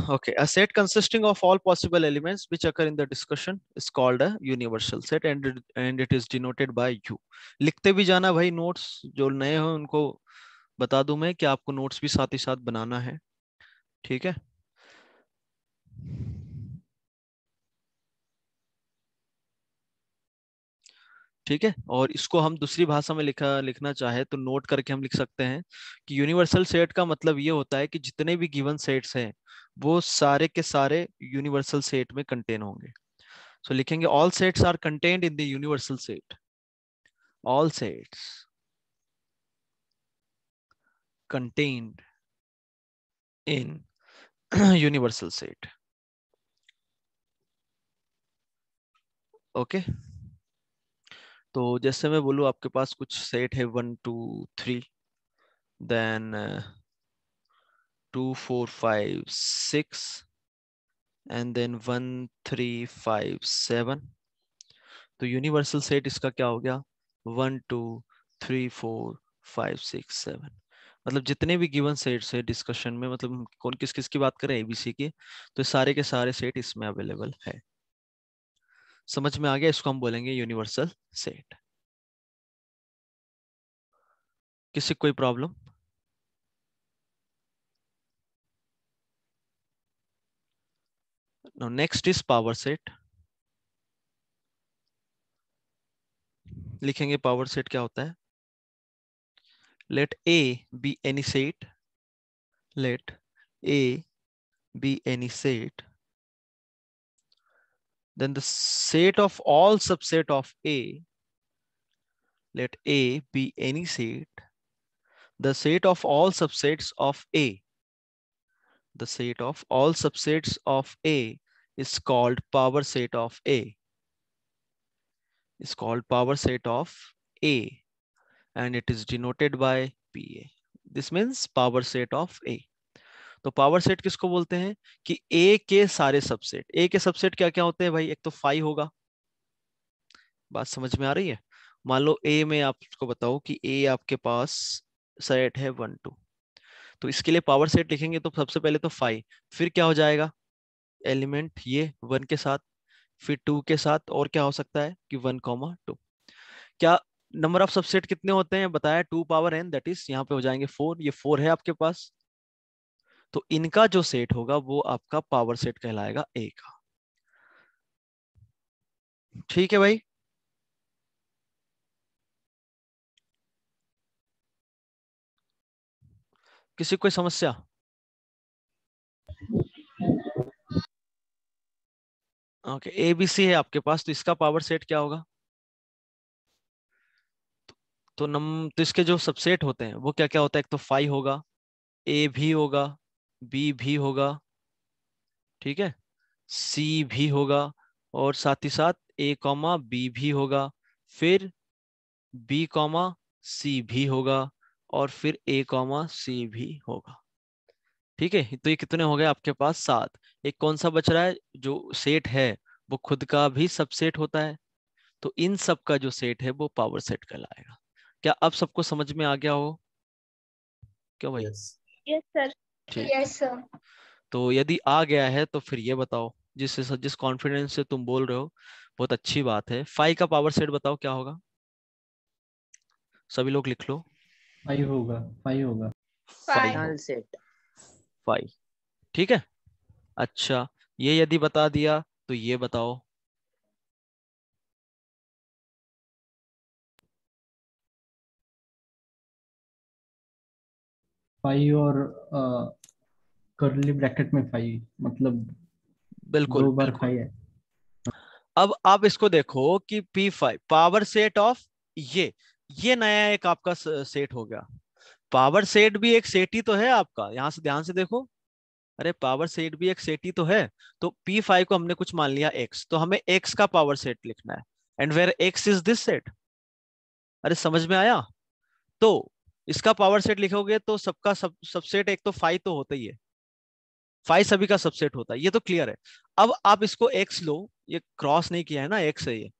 Okay, a set consisting of all possible elements which occur in the discussion is called a universal set and it is denoted by U. लिखते भी जाना भाई, notes जो नए हो उनको बता दूं मैं कि आपको नोट्स भी साथ ही साथ बनाना है, ठीक है। ठीक है, और इसको हम दूसरी भाषा में लिखना चाहे तो नोट करके हम लिख सकते हैं कि यूनिवर्सल सेट का मतलब ये होता है कि जितने भी गिवन सेट्स हैं वो सारे के सारे यूनिवर्सल सेट में कंटेन होंगे। सो लिखेंगे all sets are contained in the universal set, all sets contained in universal set. Okay, तो जैसे मैं बोलूं आपके पास कुछ सेट है 1 2 3, देन 2 4 5 6 एंड देन 1 3 5 7। तो यूनिवर्सल सेट इसका क्या हो गया, 1 2 3 4 5 6 7। मतलब जितने भी गिवन सेट्स है डिस्कशन में, मतलब हम कौन किस किस की बात करें, एबीसी की, तो सारे के सारे सेट इसमें अवेलेबल है। समझ में आ गया, इसको हम बोलेंगे यूनिवर्सल सेट। किसी कोई problem? Now next is power set। लिखेंगे पावर सेट क्या होता है। Let A be any set, let A be any set, then the set of all subset of A, let A be any set, the set of all subsets of A, the set of all subsets of A is called power set of A, is called power set of A and it is denoted by PA। This means power set of A। तो power set किसको बोलते हैं कि ए के सारे subset. ए के subset क्या क्या होते हैं भाई, एक तो फाइव होगा, बात समझ में आ रही है। मान लो ए में आपको बताओ कि ए आपके पास सेट है 1 2, तो इसके लिए पावर सेट लिखेंगे तो सबसे पहले तो फाइव, फिर क्या हो जाएगा एलिमेंट ये 1 के साथ, फिर 2 के साथ, और क्या हो सकता है कि 1 2। क्या नंबर ऑफ सबसेट कितने होते हैं बताया, 2 पावर n, दैट इज यहाँ पे हो जाएंगे 4, ये 4 है आपके पास। तो इनका जो सेट होगा वो आपका पावर सेट कहलाएगा ए का। ठीक है भाई, किसी कोई समस्या? ओके, ए बी सी है आपके पास, तो इसका पावर सेट क्या होगा। तो इसके जो सबसेट होते हैं वो क्या क्या होता है, एक तो फाइव होगा, ए भी होगा, बी भी होगा, ठीक है, सी भी होगा, और साथ ही साथ ए कॉमा बी भी होगा, फिर बी कॉमा सी भी होगा, और फिर ए कॉमा सी भी होगा। ठीक है, तो ये कितने हो गए आपके पास, सात। एक कौन सा बच रहा है, जो सेट है वो खुद का भी सबसेट होता है, तो इन सब का जो सेट है वो पावर सेट कहलाएगा। क्या अब सबको समझ में आ गया हो क्या भाई? यस। Yes sir. ठीक है, यस सर। तो यदि आ गया है तो फिर ये बताओ, जिस कॉन्फिडेंस से तुम बोल रहे हो, बहुत अच्छी बात है। फाइव का पावर सेट बताओ क्या होगा, सभी लोग लिख लो। 5 होगा, 5 होगा। Five five. हो, नल सेट। फाइव, ठीक है। अच्छा, ये यदि बता दिया तो ये बताओ। 5 और कर्ली ब्रैकेट में 5, मतलब बिल्कुल 2 बार बिल्कुल। 5 है। अब आप इसको देखो कि P5 पावर सेट ऑफ ये नया एक आपका सेट हो गया। पावर सेट भी एक सेट ही तो है आपका, यहां से ध्यान से देखो। अरे पावर सेट भी एक सेट ही तो है। तो P5 को हमने कुछ मान लिया x, तो हमें x का पावर सेट लिखना है, and where x is this set. अरे समझ में आया। तो इसका पावर सेट लिखोगे तो सबका सबसेट एक तो फाइव तो होता ही है, फाइव सभी का सबसेट होता है, ये तो क्लियर है। अब आप इसको x लो, ये क्रॉस नहीं किया है ना, x है ये,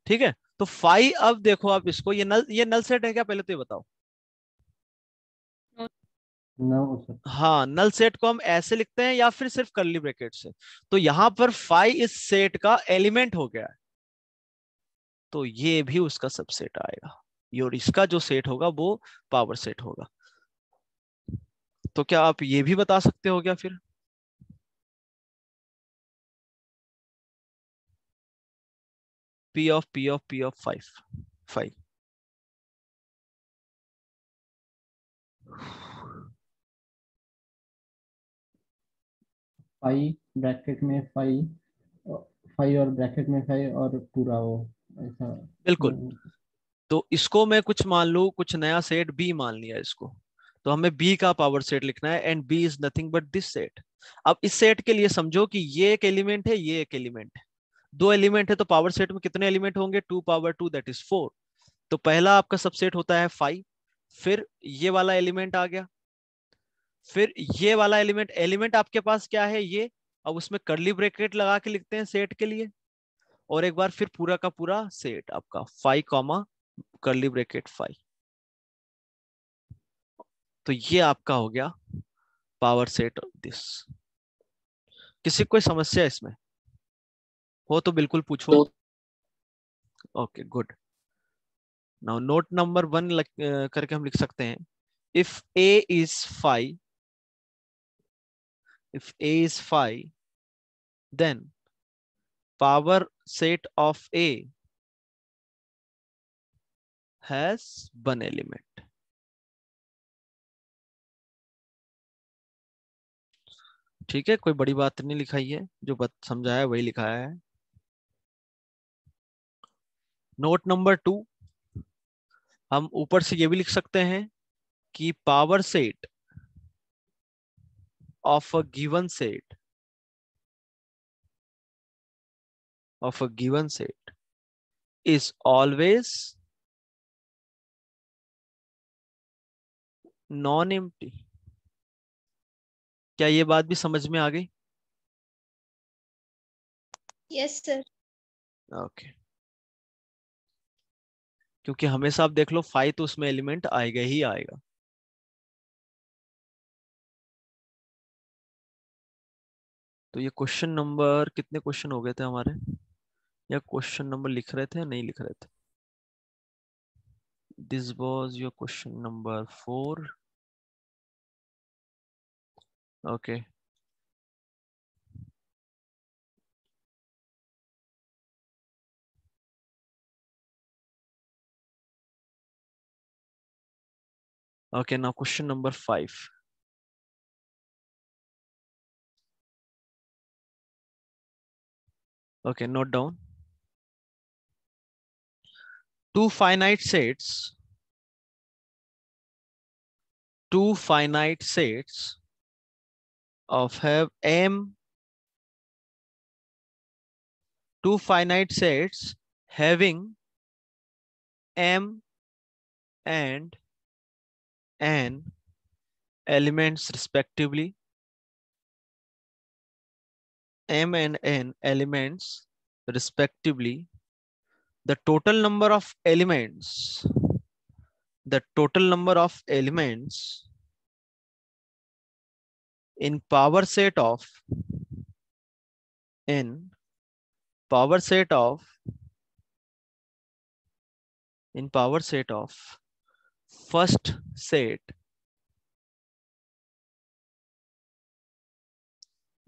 ठीक है। तो फाइव, अब देखो आप इसको, ये नल सेट है क्या, पहले तो ये बताओ। No sir. हाँ, नल सेट को हम ऐसे लिखते हैं या फिर सिर्फ कर्ली ब्रैकेट से। तो यहां पर फाइव इस सेट का एलिमेंट हो गया है, तो ये भी उसका सबसेट आएगा, ये और इसका जो सेट होगा वो पावर सेट होगा। तो क्या आप ये भी बता सकते हो क्या फिर? P of 5 5। फाइव ब्रैकेट में फाइव, फाइव और ब्रैकेट में फाइव और पूरा वो ऐसा। बिल्कुल। तो इसको मैं कुछ मान लूं, कुछ नया सेट बी मान लिया इसको, तो हमें बी का पावर सेट लिखना है, and B is nothing but this set. अब इस सेट के लिए समझो कि ये एक एलिमेंट है, ये एक एलिमेंट है, दो एलिमेंट है, तो पावर सेट में कितने एलिमेंट होंगे? 2 पावर 2 दैट इज 4। तो पहला आपका सबसेट होता है 5, फिर ये वाला एलिमेंट आ गया, फिर ये वाला एलिमेंट, एलिमेंट आपके पास क्या है? ये। अब उसमें कर्ली ब्रैकेट लगा के लिखते हैं सेट के लिए, और एक बार फिर पूरा का पूरा सेट आपका 5 कॉमा कर्ली ब्रैकेट 5। तो ये आपका हो गया पावर सेट ऑफ दिस। किसी को कोई समस्या इसमें हो तो बिल्कुल पूछो। Okay good. Now note number 1 करके हम लिख सकते हैं, if a is 5, if a is 5, then power set of a has one element। ठीक है, कोई बड़ी बात नहीं लिखाई है, जो बात समझाया वही लिखाया है। नोट नंबर 2, हम ऊपर से ये भी लिख सकते हैं कि power set of a given set, of a given set is always non-empty। क्या ये बात भी समझ में आ गई? Yes sir. ओके। क्योंकि हमेशा आप देख लो 5 तो उसमें एलिमेंट आएगा ही आएगा। तो ये क्वेश्चन नंबर कितने क्वेश्चन हो गए थे हमारे, या क्वेश्चन नंबर लिख रहे थे या नहीं लिख रहे थे? This was your question number 4। Okay. Okay, now question number 5। Okay, note down. two finite sets two finite sets of have m two finite sets having m and n elements respectively, m and n elements respectively, the total number of elements the total number of elements in power set of in power set of in power set of first set,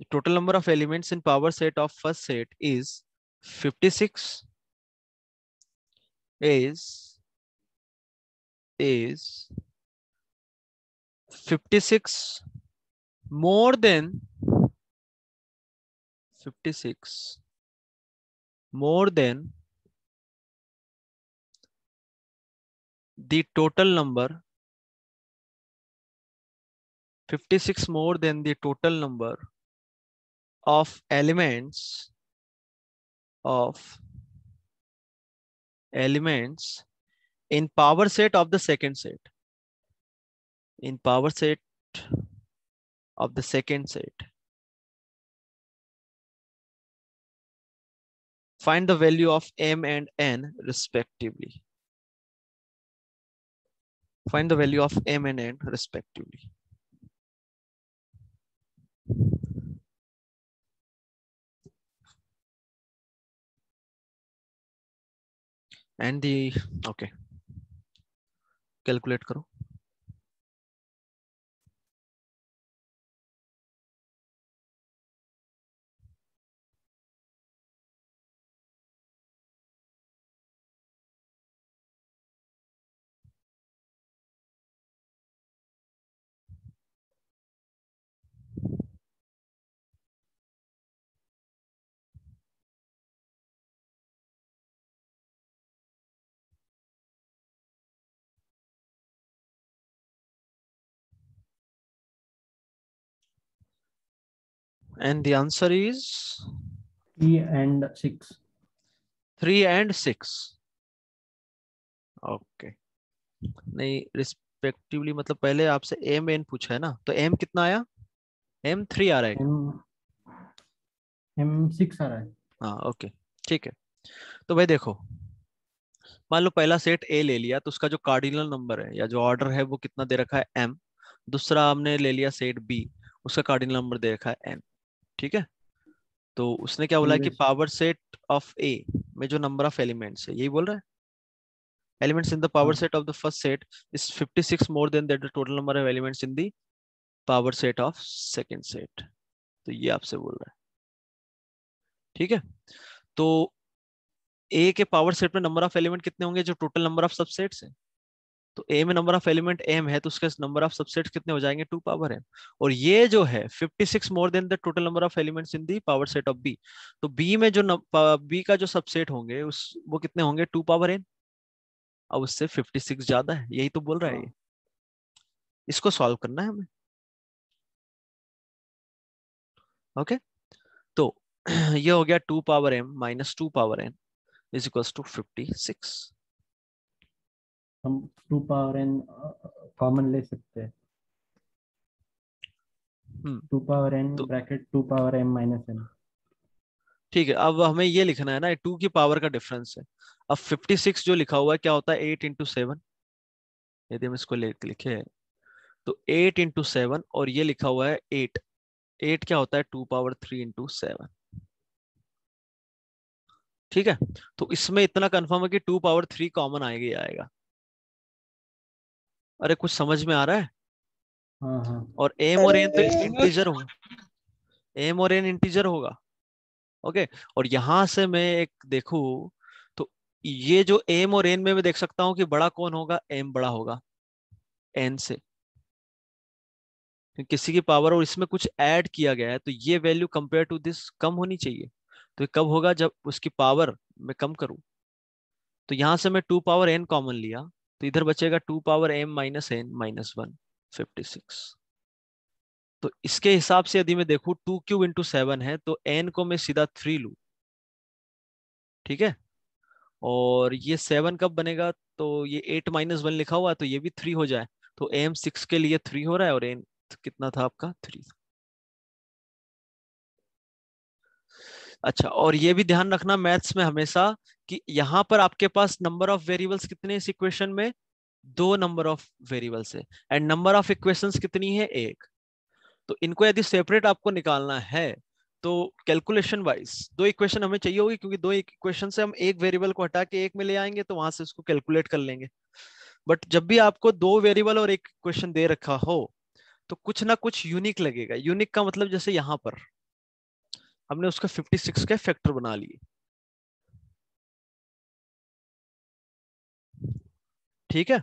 the total number of elements in power set of first set is 56, is 56 more than 56 more than the total number 56 more than the total number of elements in power set of the second set, in power set of the second set. Find the value of m and n respectively. Find the value of m and n respectively. And the okay, calculate करो। And the answer is 3 and 6. 3 and 6। Okay, नहीं respectively मतलब पहले आपसे M N पूछा है ना, तो M कितना आया? M3 आ रहा है क्या? M M6 आ रहा है। हाँ ओके, ठीक है। तो भाई देखो, मान लो पहला सेट ए ले लिया, तो उसका जो कार्डिनल नंबर है या जो ऑर्डर है वो कितना दे रखा है? M। दूसरा हमने ले लिया सेट बी, उसका कार्डिनल नंबर दे रखा है N। ठीक है, तो उसने क्या बोला है कि पूरे पावर सेट ऑफ ए में जो नंबर ऑफ एलिमेंट्स है, यही बोल रहा है, elements in the power हाँ set of the first set is 56 more than that the total number of elements in the power set of second set। तो ये आपसे बोल रहा है। ठीक है, तो ए के पावर सेट में नंबर ऑफ एलिमेंट कितने होंगे जो टोटल नंबर ऑफ सबसेट्स है? तो ए में नंबर ऑफ एलिमेंट एम है, तो उसके नंबर ऑफ सबसेट्स कितने हो जाएंगे? 2 पावर एम। और ये जो है 56 more than the total number of elements in the power set of B, तो बी में जो बी का जो सबसेट होंगे उस वो कितने होंगे? 2 पावर एन। अब उससे 56 ज्यादा है, यही तो बोल रहा है ये। हाँ। इसको सॉल्व करना है हमें। ओके, तो ये हो गया 2 power M minus 2 power N is equals to 56। हम 2 पावर n कॉमन ले सकते हैं। हम्म 2 पावर n तो bracket 2 power m minus n। ठीक है, अब हमें ये लिखना है ना, 2 की पावर का डिफरेंस है। अब 56 जो लिखा हुआ है क्या होता है? 8 into 7। यदि हम इसको लिखे तो 8 into 7, और ये लिखा हुआ है 8। 8 क्या होता है? 2 पावर 3 into 7। ठीक है, तो इसमें इतना कंफर्म है कि 2 पावर 3 कॉमन आएगा ही आएगा। अरे कुछ समझ में आ रहा है? हाँ हाँ। और एम और एन तो इंटीजर होगा, एम और एन इंटीजर होगा। ओके, और यहां से मैं एक देखूं तो ये जो एम और एन में मैं देख सकता हूं कि बड़ा कौन होगा? एम बड़ा होगा एन से, क्योंकि किसी की पावर और इसमें कुछ ऐड किया गया है, तो ये वैल्यू कंपेयर टू दिस कम होनी चाहिए। तो ये कब होगा? जब उसकी पावर मैं कम करूं। तो यहां से मैं 2 पावर n कॉमन लिया, तो इधर बचेगा 2 पावर m - n - 1 56। तो इसके हिसाब से यदि मैं देखूं 2³ into 7 है, तो n को मैं सीधा 3 लूं। ठीक है, और ये 7 कब बनेगा? तो ये 8 - 1 लिखा हुआ है, तो ये भी 3 हो जाए। तो एम 6 के लिए 3 हो रहा है, और एन कितना था आपका? 3। अच्छा, और ये भी ध्यान रखना मैथ्स में हमेशा कि यहाँ पर आपके पास नंबर ऑफ वेरिएबल्स कितने इस इक्वेशन में? 2 नंबर ऑफ वेरिएबल्स है, एंड नंबर ऑफ इक्वेशंस कितनी है? 1। तो इनको यदि सेपरेट आपको निकालना है, तो कैलकुलेशन वाइज 2 इक्वेशन हमें चाहिए होगी, क्योंकि 2 इक्वेशन से हम एक वेरिएबल को हटा के एक में ले आएंगे, तो वहां से उसको कैलकुलेट कर लेंगे। बट जब भी आपको 2 वेरिएबल और एक इक्वेशन दे रखा हो, तो कुछ ना कुछ यूनिक लगेगा। यूनिक का मतलब जैसे यहाँ पर हमने उसका 56 के फैक्टर बना लिए। ठीक है,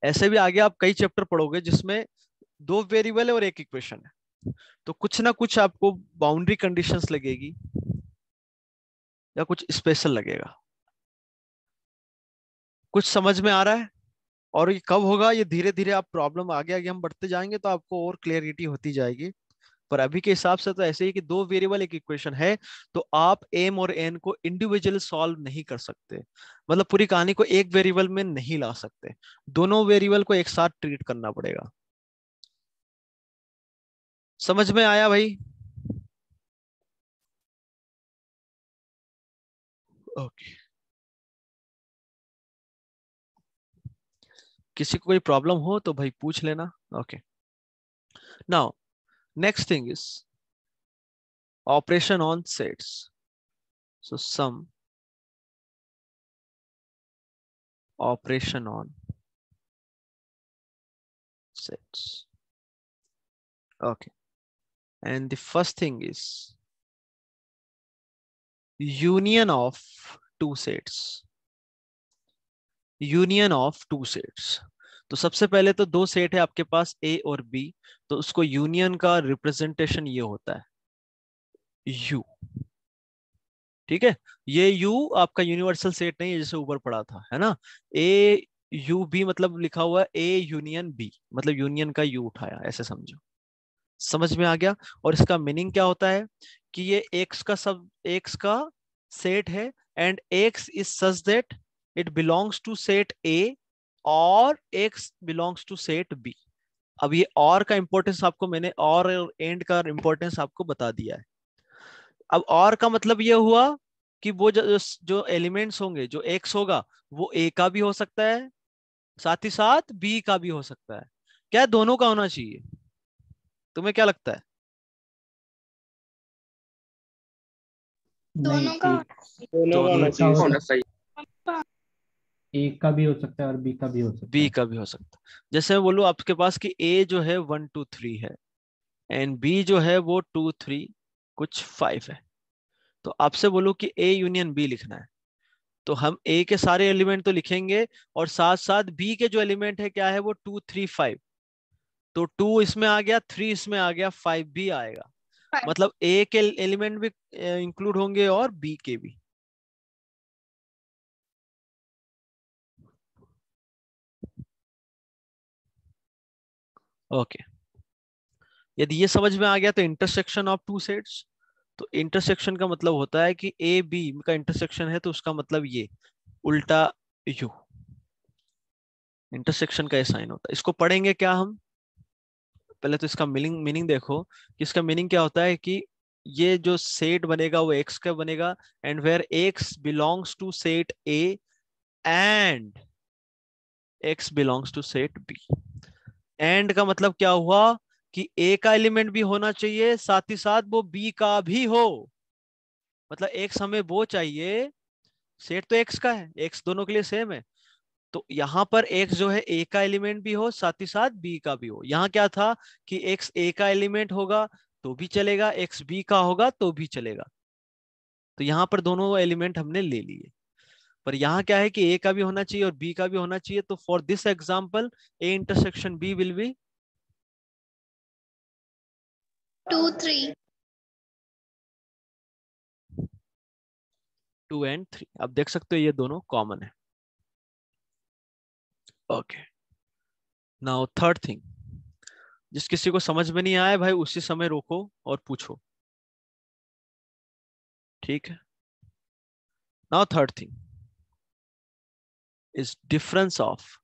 ऐसे भी आगे आप कई चैप्टर पढ़ोगे जिसमें 2 वेरिएबल है और एक इक्वेशन है, तो कुछ ना कुछ आपको बाउंड्री कंडीशंस लगेगी या कुछ स्पेशल लगेगा। कुछ समझ में आ रहा है? और ये कब होगा? ये धीरे धीरे आप प्रॉब्लम आगे आगे हम बढ़ते जाएंगे तो आपको और क्लियरिटी होती जाएगी। पर अभी के हिसाब से तो ऐसे ही कि 2 वेरिएबल एक इक्वेशन है, तो आप एम और एन को इंडिविजुअल सॉल्व नहीं कर सकते। मतलब पूरी कहानी को एक वेरिएबल में नहीं ला सकते, दोनों वेरिएबल को एक साथ ट्रीट करना पड़ेगा। समझ में आया भाई? ओके, किसी को कोई प्रॉब्लम हो तो भाई पूछ लेना। Okay, now next thing is operation on sets. So some operation on sets. Okay, and the first thing is union of two sets. Union of two sets. तो सबसे पहले तो दो सेट है आपके पास ए और बी, तो उसको यूनियन का रिप्रेजेंटेशन ये होता है यू। ठीक है, ये यू आपका यूनिवर्सल सेट नहीं है जैसे ऊपर पड़ा था, है ना। ए यू बी मतलब लिखा हुआ है ए यूनियन बी, मतलब यूनियन का यू उठाया, ऐसे समझो। समझ में आ गया। और इसका मीनिंग क्या होता है कि ये एक्स का सेट है and x is such that it belongs to set A और X belongs to set B. अब ये और का इंपॉर्टेंस आपको मैंने और एंड का इंपॉर्टेंस आपको बता दिया है। अब और का मतलब ये हुआ कि वो जो एलिमेंट्स होंगे, जो एक्स होगा वो ए का भी हो सकता है, साथ ही साथ बी का भी हो सकता है। क्या दोनों का होना चाहिए? तुम्हें क्या लगता है? नहीं, दोनों का दोनों का एक का हो होना सकता चाहिए। ए का भी हो सकता है और बी का भी हो सकता बी है। का भी हो सकता है। जैसे मैं बोलूं आपके पास कि ए जो है 1 2 3 है एंड बी जो है वो 2 3 कुछ 5 है, तो आपसे बोलूं कि ए यूनियन बी लिखना है, तो हम ए के सारे एलिमेंट तो लिखेंगे और साथ साथ बी के जो एलिमेंट है क्या है वो 2 3 5। तो 2 इसमें आ गया, 3 इसमें आ गया, 5 भी आएगा। मतलब ए के एलिमेंट भी इंक्लूड होंगे और बी के भी। ओके, यदि ये समझ में आ गया तो इंटरसेक्शन ऑफ टू सेट्स। तो इंटरसेक्शन का मतलब होता है कि ए बी का इंटरसेक्शन है तो उसका मतलब ये उल्टा यू, इंटरसेक्शन का ये साइन होता है। इसको पढ़ेंगे क्या हम? पहले तो इसका मीनिंग मीनिंग देखो कि इसका मीनिंग क्या होता है कि ये जो सेट बनेगा वो एक्स का बनेगा and where x belongs to set A and x belongs to set B. And का मतलब क्या हुआ कि ए का एलिमेंट भी होना चाहिए, साथ ही साथ वो बी का भी हो। मतलब एक्स हमें वो चाहिए, सेट तो एक्स का है, एक्स दोनों के लिए सेम है, तो यहां पर एक्स जो है ए का एलिमेंट भी हो साथ ही साथ बी का भी हो। यहां क्या था कि एक्स ए का एलिमेंट होगा तो भी चलेगा, एक्स बी का होगा तो भी चलेगा, तो यहां पर दोनों एलिमेंट हमने ले लिए। पर यहाँ क्या है कि ए का भी होना चाहिए और बी का भी होना चाहिए, तो for this example A intersection B will be 2 3 2 and 3। अब देख सकते हो ये दोनों कॉमन है। ओके, नाउ थर्ड थिंग, जिस किसी को समझ में नहीं आया भाई उसी समय रोको और पूछो, ठीक है। Now third thing is difference of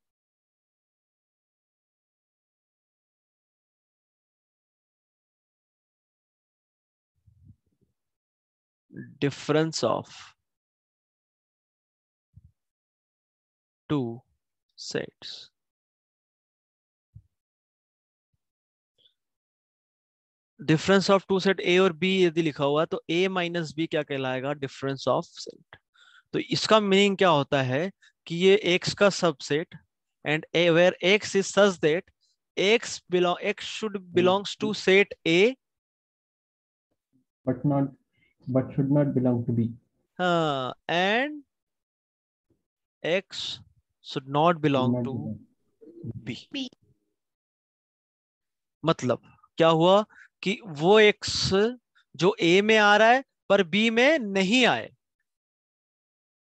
difference of two sets। Difference of two set A और बी यदि लिखा हुआ तो ए माइनस बी क्या कहलाएगा? Difference of set. तो इसका मीनिंग क्या होता है कि ये एक्स का subset and A where x is such that x should belongs to set A but not but should not belong to B. And x should not belong to B. B मतलब क्या हुआ कि वो x जो ए में आ रहा है पर बी में नहीं आए,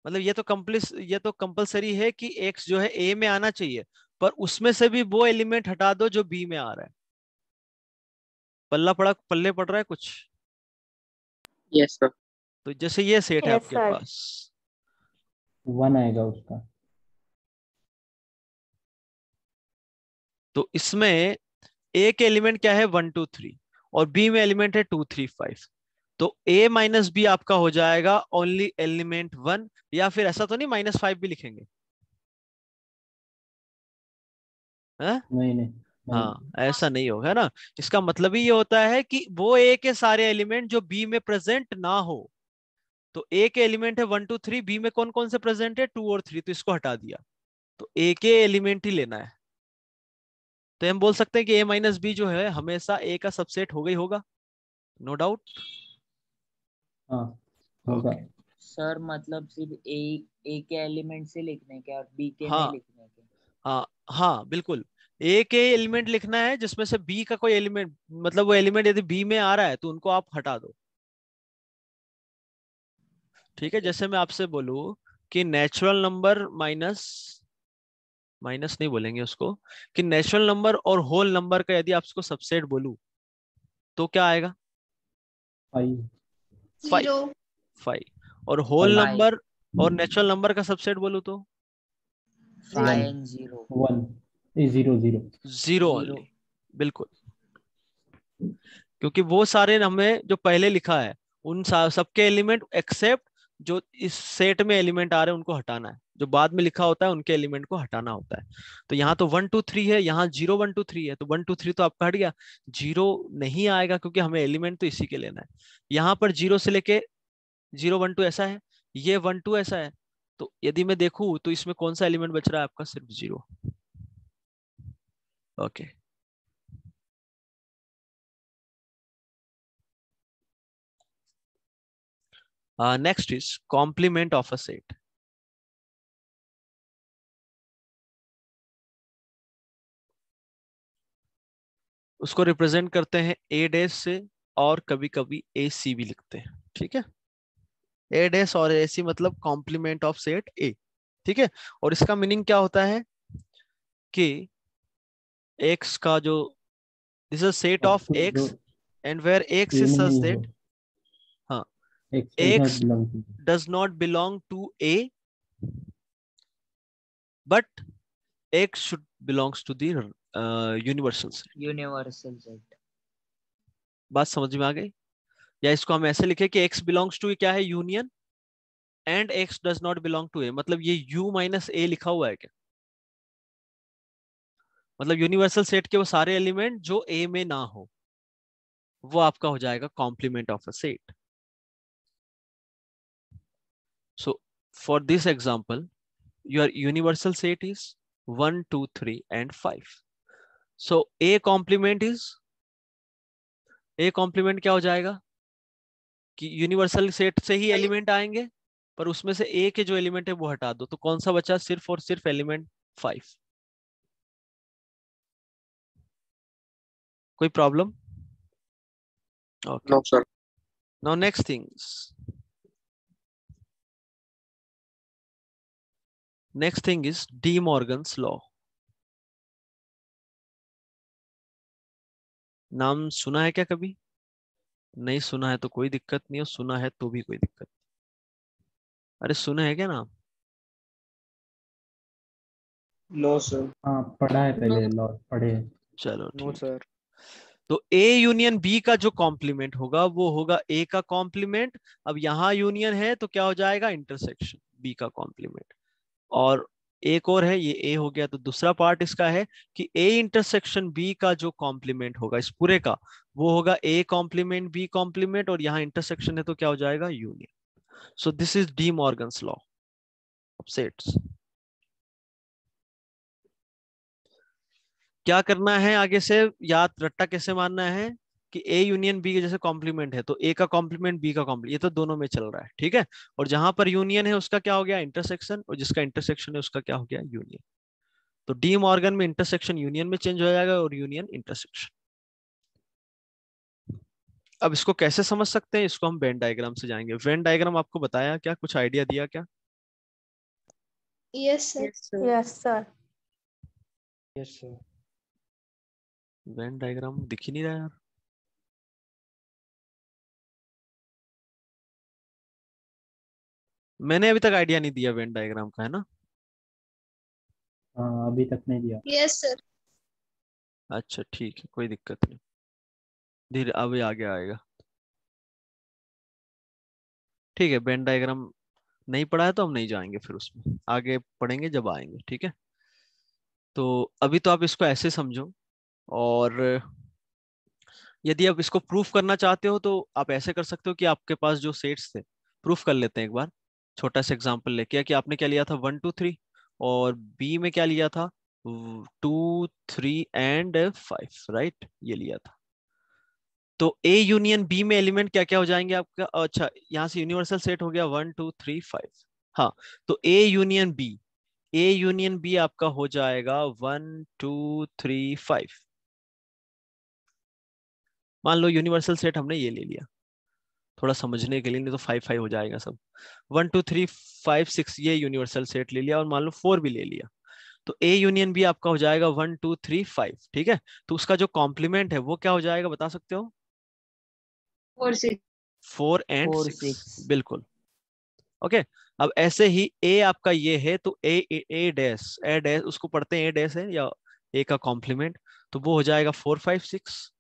मतलब ये तो कंपलसरी है कि एक्स जो है ए में आना चाहिए, पर उसमें से भी वो एलिमेंट हटा दो जो बी में आ रहा है। पल्ले पड़ रहा है कुछ? Yes sir. तो जैसे ये सेट है यस आपके सर। पास, 1 आएगा उसका। तो इसमें ए के एलिमेंट क्या है 1 2 3 और बी में एलिमेंट है 2 3 5। तो ए माइनस बी आपका हो जाएगा ओनली एलिमेंट 1, या फिर ऐसा तो नहीं -5 भी लिखेंगे? है? नहीं नहीं नहीं। हाँ, ऐसा नहीं होगा ना। इसका मतलब ही ये होता है कि वो ए के सारे एलिमेंट जो बी में प्रेजेंट ना हो। तो ए के एलिमेंट है 1 2 3, बी में कौन कौन से प्रेजेंट है 2 और 3, तो इसको हटा दिया। तो ए के एलिमेंट ही लेना है। तो हम बोल सकते हैं कि ए माइनस बी जो है हमेशा ए का सबसेट होगा ही होगा, नो डाउट। हाँ होगा। सर मतलब सिर्फ ए के एलिमेंट से लिखने के और बी के नहीं हाँ लिखने के? हाँ हाँ बिल्कुल, ए के एलिमेंट लिखना है जिसमें से बी का कोई एलिमेंट, मतलब वो एलिमेंट यदि बी में आ रहा है तो उनको आप हटा दो। ठीक है, जैसे मैं आपसे बोलूं कि नेचुरल नंबर माइनस, माइनस नहीं बोलेंगे उसको, कि नेचुरल नंबर और होल नंबर का यदि आपको सबसेट बोलूं तो क्या आएगा? 5 फाइव। 0 फाइव। और होल 5 नंबर और नेचुरल नंबर का सबसेट बोलूं तो 5 and 0 1 0 0 जीरो ओनली। बिल्कुल, क्योंकि वो सारे हमें जो पहले लिखा है उन सबके एलिमेंट एक्सेप्ट जो इस सेट में एलिमेंट आ रहे हैं उनको हटाना है, जो बाद में लिखा होता है उनके एलिमेंट को हटाना होता है। तो यहाँ तो 1 2 3 है, यहाँ 0 1 2 3 है, तो 1 2 3 तो आपका हट गया, 0 नहीं आएगा क्योंकि हमें एलिमेंट तो इसी के लेना है। यहाँ पर 0 से लेके 0 1 2 ऐसा है, ये 1 2 ऐसा है, तो यदि मैं देखूं तो इसमें कौन सा एलिमेंट बच रहा है आपका? सिर्फ 0। Okay, next is complement of a set. उसको रिप्रेजेंट करते हैं ए डैश से, और कभी कभी ए सी भी लिखते हैं। ठीक है, ए डैश और ए सी मतलब कॉम्प्लीमेंट ऑफ सेट ए। ठीक है, और इसका मीनिंग क्या होता है कि एक्स का जो, दिस इज सेट ऑफ जो x and where x A is में सच नहीं दैट, हो, हाँ, x does not x belong to does not belong to A but x should belongs to the universal set. Universal set. बात समझ में आ गई? या इसको हम ऐसे लिखे कि x बिलोंग्स टू क्या है? Union, and x does not belong to A, मतलब ये u माइनस ए लिखा हुआ है क्या? मतलब यूनिवर्सल सेट के वो सारे एलिमेंट जो a में ना हो वो आपका हो जाएगा complement of a set. So for this example your universal set is 1 2 3 and 5। So a complement is, a complement क्या हो जाएगा कि यूनिवर्सल सेट से ही एलिमेंट आएंगे पर उसमें से a के जो एलिमेंट है वो हटा दो, तो कौन सा बचा? सिर्फ और सिर्फ एलिमेंट 5। कोई problem? Okay, No, sir. Now next things, next thing is D Morgan's law. नाम सुना है क्या कभी? नहीं सुना है तो कोई दिक्कत नहीं, और सुना है तो भी कोई दिक्कत नहीं। अरे सुना है क्या नाम? No, sir. हाँ पढ़ा है, पहले No. लॉ पढ़े हैं। चलो No, ठीक। sir. तो ए यूनियन बी का जो कॉम्प्लीमेंट होगा वो होगा ए का कॉम्प्लीमेंट। अब यहाँ यूनियन है तो क्या हो जाएगा? इंटरसेक्शन बी का कॉम्प्लीमेंट। और एक और है, ये ए हो गया, तो दूसरा पार्ट इसका है कि ए इंटरसेक्शन बी का जो कॉम्प्लीमेंट होगा इस पूरे का वो होगा ए कॉम्प्लीमेंट बी कॉम्प्लीमेंट, और यहाँ इंटरसेक्शन है तो क्या हो जाएगा? Union. So this is D Morgan's law of sets. क्या करना है आगे से? याद रट्टा कैसे मारना है कि ए यूनियन बी के जैसे कॉम्प्लीमेंट है तो ए का कॉम्प्लीमेंट बी का कॉम्प्लीमेंट, ये तो दोनों में चल रहा है। ठीक है, और जहां पर यूनियन है उसका क्या हो गया? इंटरसेक्शन, और जिसका इंटरसेक्शन है उसका क्या हो गया? यूनियन। तो डी मॉर्गन में इंटरसेक्शन यूनियन में चेंज हो जाएगा और यूनियन इंटरसेक्शन। अब इसको कैसे समझ सकते हैं? इसको हम वेन डायग्राम से जाएंगे। वेन डायग्राम आपको बताया क्या? कुछ आइडिया दिया क्या? Yes, sir. Yes, sir. Yes, sir. Yes, sir. Venn diagram दिख ही नहीं रहा यार। मैंने अभी तक आइडिया नहीं दिया वेन डायग्राम का, है ना? हाँ अभी तक नहीं दिया। Yes, sir. अच्छा ठीक है, कोई दिक्कत नहीं, धीरे अभी आगे आएगा। ठीक है, वेन डायग्राम नहीं पढ़ा है तो हम नहीं जाएंगे, फिर उसमें आगे पढ़ेंगे जब आएंगे। ठीक है, तो अभी तो आप इसको ऐसे समझो, और यदि आप इसको प्रूफ करना चाहते हो तो आप ऐसे कर सकते हो कि आपके पास जो सेट्स थे, प्रूफ कर लेते हैं एक बार। छोटा सा एग्जांपल लेके कि आपने क्या लिया था? 1 2 3, और बी में क्या लिया था, 2 3 एंड 5, राइट, ये लिया था। तो ए यूनियन बी में एलिमेंट क्या क्या हो जाएंगे आपका, अच्छा यहाँ से यूनिवर्सल सेट हो गया 1 2 3 5। हाँ, तो ए यूनियन बी आपका हो जाएगा 1 2 3 5। मान लो यूनिवर्सल सेट हमने ये ले लिया थोड़ा समझने के लिए, नहीं तो 5 5 हो जाएगा सब। 1 2 3 5 6 ये यूनिवर्सल सेट ले लिया, और मान लो 4 भी ले लिया, तो ए यूनियन बी आपका हो जाएगा 1 2 3 5। ठीक है, तो उसका जो कॉम्प्लीमेंट है वो क्या हो जाएगा, बता सकते हो? 4 6। 4 एंड 4 6, 6। बिल्कुल। ओके, अब ऐसे ही ए आपका ये है, तो ए डैश उसको पढ़ते हैं, ए डैश है या ए का कॉम्प्लीमेंट, तो वो हो जाएगा 4 5 6,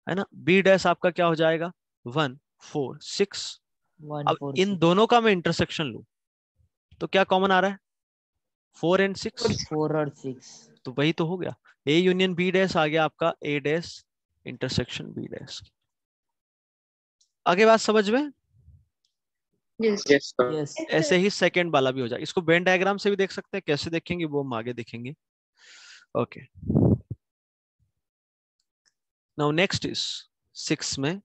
है ना। बी डैश आपका क्या हो जाएगा, 1 4 6। 1 अब 4 इन 6। दोनों का मैं इंटरसेक्शन लूं तो क्या कॉमन आ रहा है, 4 एंड 6, 4 और 6। तो वही तो हो गया, ए यूनियन बी डैश आ गया आपका ए डैश इंटरसेक्शन बी डैश। आगे बात समझ में? Yes. Yes, sir. यस। ऐसे ही सेकंड वाला भी हो जाएगा, इसको वेन डायग्राम से भी देख सकते हैं, कैसे देखेंगे वो हम आगे देखेंगे। ओके, नाउ नेक्स्ट इज 6 में,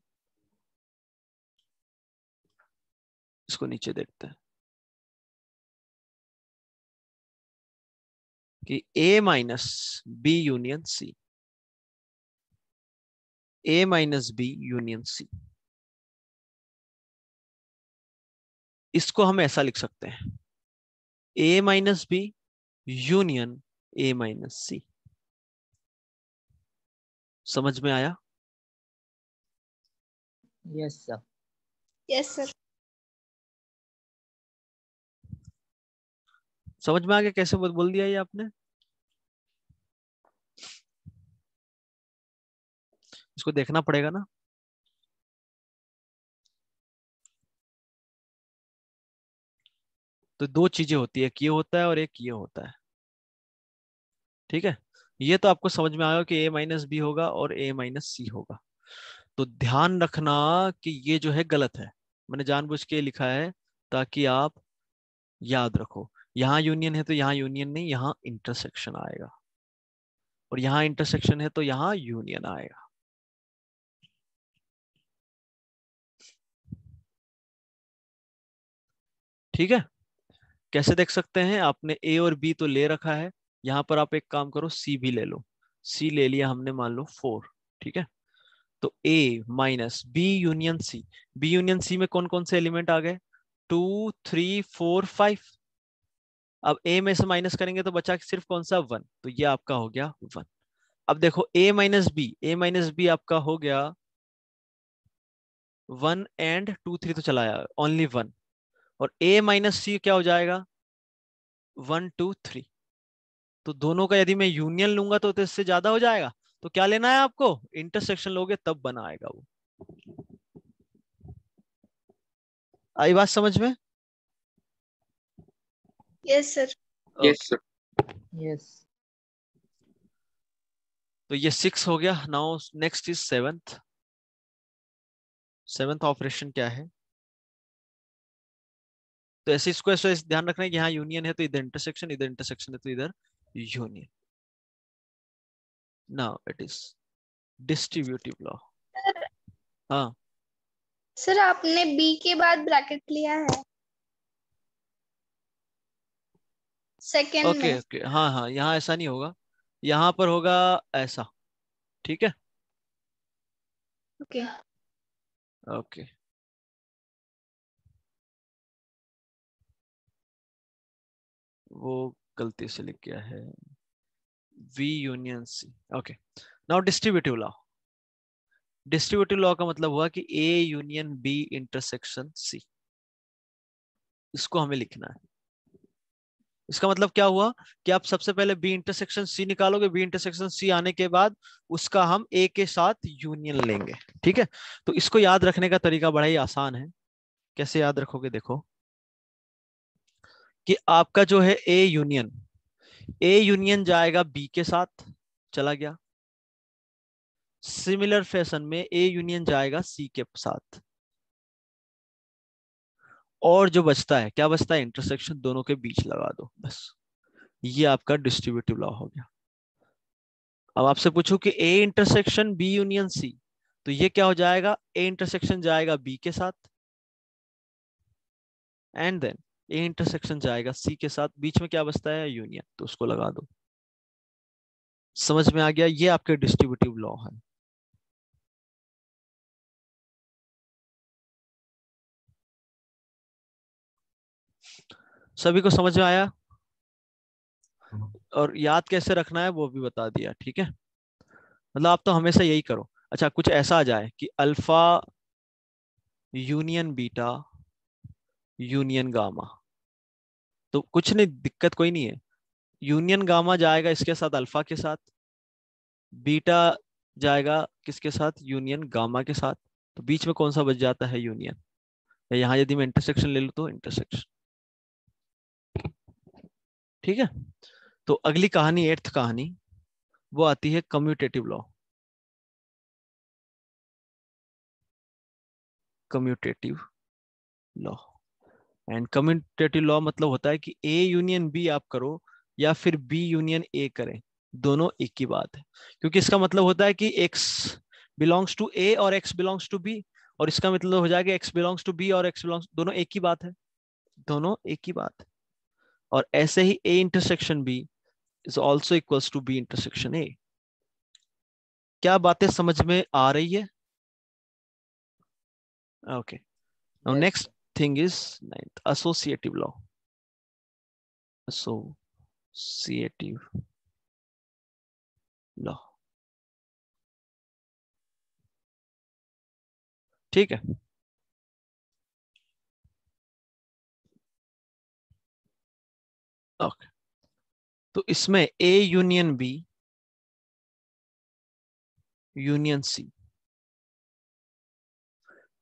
इसको नीचे देखते हैं कि A minus B union C, A minus B union C, इसको हम ऐसा लिख सकते हैं, A minus B union A minus C. समझ में आया? Yes sir. Yes, sir. समझ में आ गया कैसे बोल दिया ये आपने? इसको देखना पड़ेगा ना। तो दो चीजें होती है, एक ये होता है और एक ये होता है। ठीक है, ये तो आपको समझ में आएगा कि ए माइनस बी होगा और ए माइनस सी होगा। तो ध्यान रखना कि ये जो है गलत है, मैंने जानबूझ के लिखा है ताकि आप याद रखो। यहाँ यूनियन है तो यहाँ यूनियन नहीं, यहाँ इंटरसेक्शन आएगा, और यहाँ इंटरसेक्शन है तो यहाँ यूनियन आएगा। ठीक है, कैसे देख सकते हैं, आपने ए और बी तो ले रखा है, यहाँ पर आप एक काम करो, सी भी ले लो। सी ले लिया हमने, मान लो 4। ठीक है, तो A minus B union C, B union C में कौन कौन से एलिमेंट आ गए, 2 3 4 5। अब ए में से माइनस करेंगे तो बचा सिर्फ कौन सा, 1, तो ये आपका हो गया 1। अब देखो ए माइनस बी आपका हो गया 1 एंड 2 3 तो चलाया, ओनली 1। और ए माइनस सी क्या हो जाएगा, 1 2 3। तो दोनों का यदि मैं यूनियन लूंगा तो इससे ज्यादा हो जाएगा, तो क्या लेना है आपको, इंटरसेक्शन लोगे तब बना आएगा वो। आई बात समझ में? Yes, sir. Yes, sir. Yes. तो ये 6 हो गया। Now next is 7th। 7th operation क्या है, तो ऐसे इसको ऐसे ध्यान रखना है कि यहाँ यूनियन है तो इधर इंटरसेक्शन, इधर इंटरसेक्शन है तो इधर union. Now it is distributive law. हाँ, सर आपने B के बाद ब्रैकेट लिया है सेकंड ओके में। ओके, हाँ हाँ, यहाँ ऐसा नहीं होगा, यहाँ पर होगा ऐसा। ठीक है, ओके। ओके, वो गलती से लिख गया है, V union C। Okay, now distributive law. Distributive law का मतलब हुआ कि A union B intersection C, इसको हमें लिखना है। इसका मतलब क्या हुआ कि आप सबसे पहले बी इंटरसेक्शन सी निकालोगे, बी इंटरसेक्शन सी आने के बाद उसका हम ए के साथ यूनियन लेंगे। ठीक है, तो इसको याद रखने का तरीका बड़ा ही आसान है। कैसे याद रखोगे, देखो कि आपका जो है ए यूनियन जाएगा बी के साथ, चला गया। सिमिलर फैशन में ए यूनियन जाएगा सी के साथ, और जो बचता है, क्या बचता है, इंटरसेक्शन दोनों के बीच लगा दो बस। ये आपका डिस्ट्रीब्यूटिव लॉ हो गया। अब आपसे पूछूं कि A intersection B union C, तो ये क्या हो जाएगा, ए इंटरसेक्शन जाएगा बी के साथ, एंड देन ए इंटरसेक्शन जाएगा सी के साथ, बीच में क्या बचता है, यूनियन, तो उसको लगा दो। समझ में आ गया, ये आपके डिस्ट्रीब्यूटिव लॉ है। सभी को समझ में आया? और याद कैसे रखना है वो भी बता दिया, ठीक है। मतलब आप तो हमेशा यही करो। अच्छा, कुछ ऐसा आ जाए कि alpha union beta union gamma, तो कुछ नहीं, दिक्कत कोई नहीं है। यूनियन गामा जाएगा इसके साथ अल्फा के साथ, बीटा जाएगा किसके साथ, यूनियन गामा के साथ, तो बीच में कौन सा बच जाता है, यूनियन। या यहाँ यदि मैं इंटरसेक्शन ले लूँ तो इंटरसेक्शन, ठीक है। तो अगली कहानी, 8th कहानी, वो आती है commutative law. Commutative law, and commutative law मतलब होता है कि ए यूनियन बी आप करो या फिर बी यूनियन ए करें, दोनों एक ही बात है। क्योंकि इसका मतलब होता है कि x बिलोंग्स टू ए और x बिलोंग्स टू बी, और इसका मतलब हो जाएगा x बिलोंग्स टू बी और x बिलोंग्स, दोनों एक ही बात है, दोनों एक ही बात है। और ऐसे ही a intersection b is also equals to b intersection a। क्या बातें समझ में आ रही है? Okay, now Yes, next thing is 9th, associative law। associative law, ठीक है। ओके, तो इसमें A union B union C,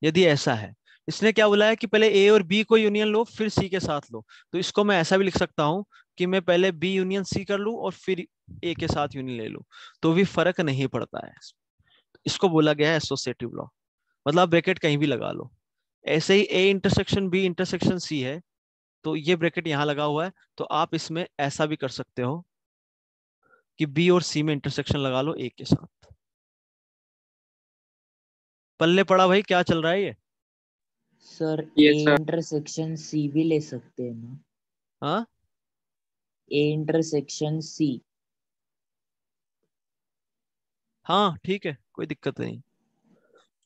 यदि ऐसा है, इसने क्या बोला है कि पहले ए और बी को यूनियन लो फिर सी के साथ लो, तो इसको मैं ऐसा भी लिख सकता हूं कि मैं पहले बी यूनियन सी कर लूं और फिर ए के साथ यूनियन ले लूं, तो भी फर्क नहीं पड़ता है। इसको बोला गया है एसोसिएटिव लॉ, मतलब ब्रैकेट कहीं भी लगा लो। ऐसे ही A intersection B intersection C है, तो ये ब्रैकेट यहां लगा हुआ है, तो आप इसमें ऐसा भी कर सकते हो कि बी और सी में इंटरसेक्शन लगा लो ए के साथ। पल्ले पड़ा भाई, क्या चल रहा है ये? सर ए Yes, sir. इंटरसेक्शन सी भी ले सकते हैं ना, हाँ, ए इंटरसेक्शन सी। हाँ ठीक है, कोई दिक्कत नहीं।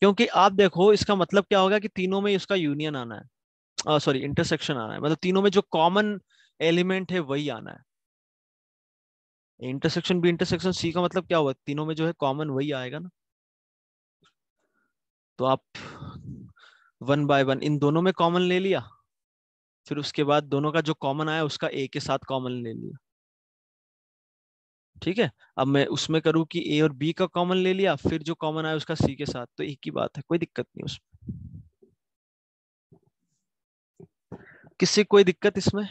क्योंकि आप देखो, इसका मतलब क्या होगा कि तीनों में इसका यूनियन आना है, सॉरी इंटरसेक्शन आना है, मतलब तीनों में जो कॉमन एलिमेंट है वही आना है। इंटरसेक्शन बी इंटरसेक्शन सी का मतलब क्या हुआ, तीनों में जो है कॉमन वही आएगा ना। तो आप वन बाय वन इन दोनों में कॉमन ले लिया, फिर उसके बाद दोनों का जो कॉमन आया उसका ए के साथ कॉमन ले लिया, ठीक है। अब मैं उसमें करूँ कि ए और बी का कॉमन ले लिया, फिर जो कॉमन आया उसका सी के साथ, तो एक ही बात है, कोई दिक्कत नहीं उसमें। किससे कोई दिक्कत इसमें?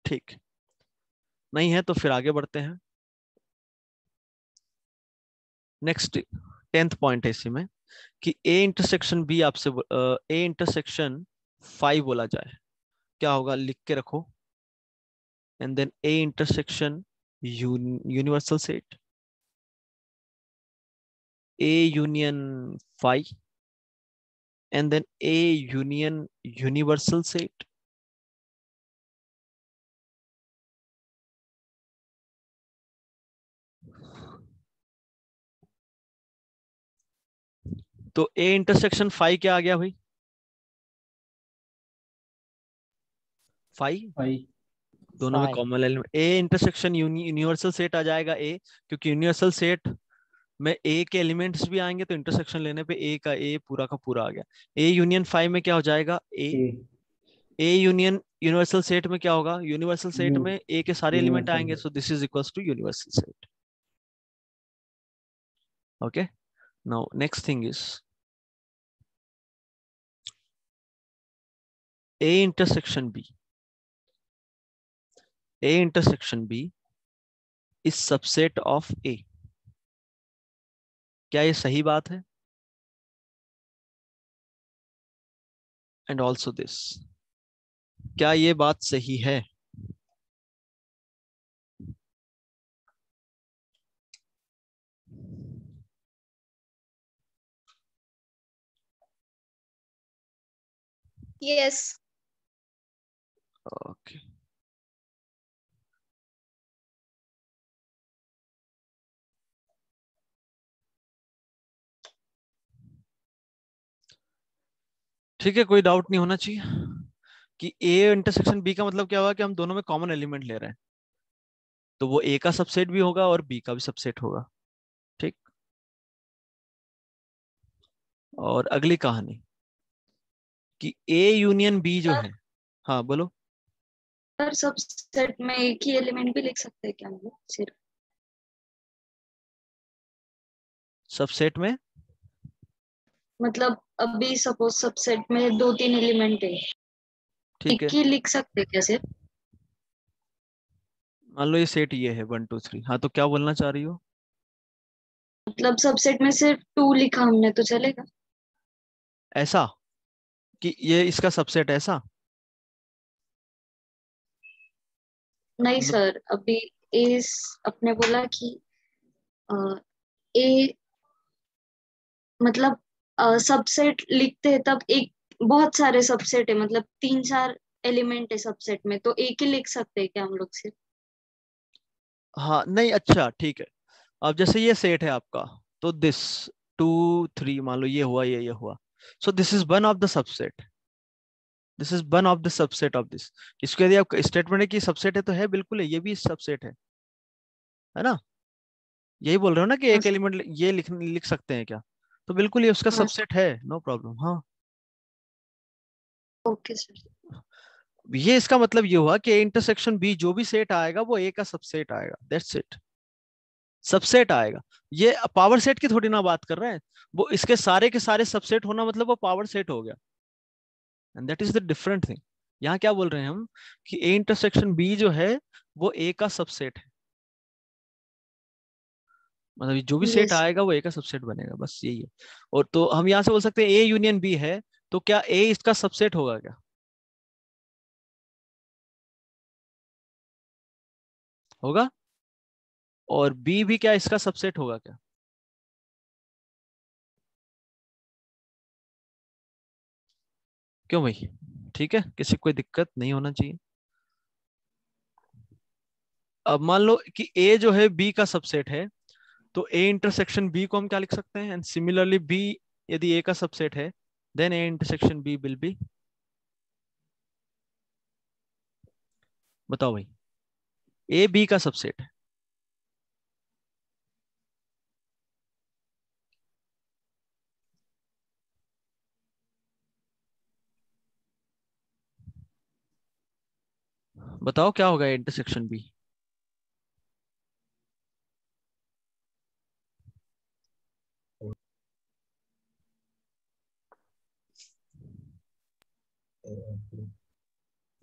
ठीक नहीं है तो फिर आगे बढ़ते हैं। नेक्स्ट 10th पॉइंट है इसी में कि ए इंटरसेक्शन बी आपसे ए इंटरसेक्शन 5 बोला जाए, क्या होगा, लिख के रखो। And then A intersection universal set, A union 5, and then A union universal set. तो ए इंटरसेक्शन 5 क्या आ गया भाई, 5 फाइव। दोनों में 5। Common element. A intersection universal set आ जाएगा ए, क्योंकि यूनिवर्सल सेट में ए के एलिमेंट्स भी आएंगे, तो इंटरसेक्शन लेने पे ए का ए पूरा का पूरा आ गया। ए यूनियन 5 में क्या हो जाएगा, ए। ए ए यूनियन यूनिवर्सल सेट में क्या होगा, यूनिवर्सल सेट यू में ए के सारे एलिमेंट यूनिवर्सल आएंगे, so this is equals to universal set. Okay, now next thing is A intersection B. A intersection B is subset of A. क्या ये सही बात है? एंड ऑल्सो दिस, क्या ये बात सही है? यस। ओके, ठीक है, कोई डाउट नहीं होना चाहिए कि ए इंटरसेक्शन बी का मतलब क्या होगा कि हम दोनों में कॉमन एलिमेंट ले रहे हैं, तो वो ए का सबसेट भी होगा और बी का भी सबसेट होगा। ठीक, और अगली कहानी कि ए यूनियन बी जो है, हाँ बोलो। सर सबसेट में एक ही एलिमेंट भी लिख सकते हैं क्या हम लोग सिर्फ? सबसेट में मतलब अभी सपोज सबसेट में 2-3 एलिमेंट है, ठीक एक है, ही लिख सकते हैं क्या सिर्फ? मान लो ये सेट ये है 1 2 3, हाँ तो क्या बोलना चाह रही हो? मतलब सबसेट में सिर्फ 2 लिखा हमने तो चलेगा? ऐसा कि ये इसका सबसेट ऐसा, नहीं मतलब सर, अभी इस अपने बोला कि ए मतलब सबसेट लिखते हैं तब एक बहुत सारे सबसेट है, मतलब 3-4 एलिमेंट है सबसेट में, तो एक ही लिख सकते हैं क्या हम लोग सिर्फ? हाँ नहीं, अच्छा ठीक है। अब जैसे ये सेट है आपका, तो दिस 2 3 मान लो ये हुआ, ये हुआ, सो this is one of the subset, this is one of the subset of this. इसको यदि आप स्टेटमेंट है कि सबसेट है तो है, बिल्कुल है, ये भी सबसेट है ना? यही बोल रहे हो ना कि हाँ एक एलिमेंट ये लिख सकते हैं क्या? तो बिल्कुल ये उसका हाँ सबसेट है, नो प्रॉब्लम। हाँ, ओके सर। ये इसका मतलब ये हुआ कि इंटरसेक्शन बी जो भी सेट आएगा वो ए का सबसेट आएगा, दैट्स इट, सबसेट आएगा। ये पावर सेट की थोड़ी ना बात कर रहे हैं, वो इसके सारे के सारे सबसेट होना मतलब वो पावर सेट हो गया, and that is the different thing. यहाँ क्या बोल रहे हैं हम कि ए इंटरसेक्शन बी जो है वो ए का सबसेट है, मतलब जो भी सेट यस। आएगा वो ए का सबसेट बनेगा, बस यही है। और तो हम यहाँ से बोल सकते हैं ए यूनियन बी है, तो क्या ए इसका सबसेट होगा क्या? होगा। और बी भी क्या इसका सबसेट होगा क्या? क्यों भाई? ठीक है, किसी को कोई दिक्कत नहीं होना चाहिए। अब मान लो कि ए जो है बी का सबसेट है, तो ए इंटरसेक्शन बी को हम क्या लिख सकते हैं? एंड सिमिलरली बी यदि ए का सबसेट है, then A intersection B will be, बताओ भाई, ए बी का सबसेट है, बताओ क्या होगा ए इंटरसेक्शन बी?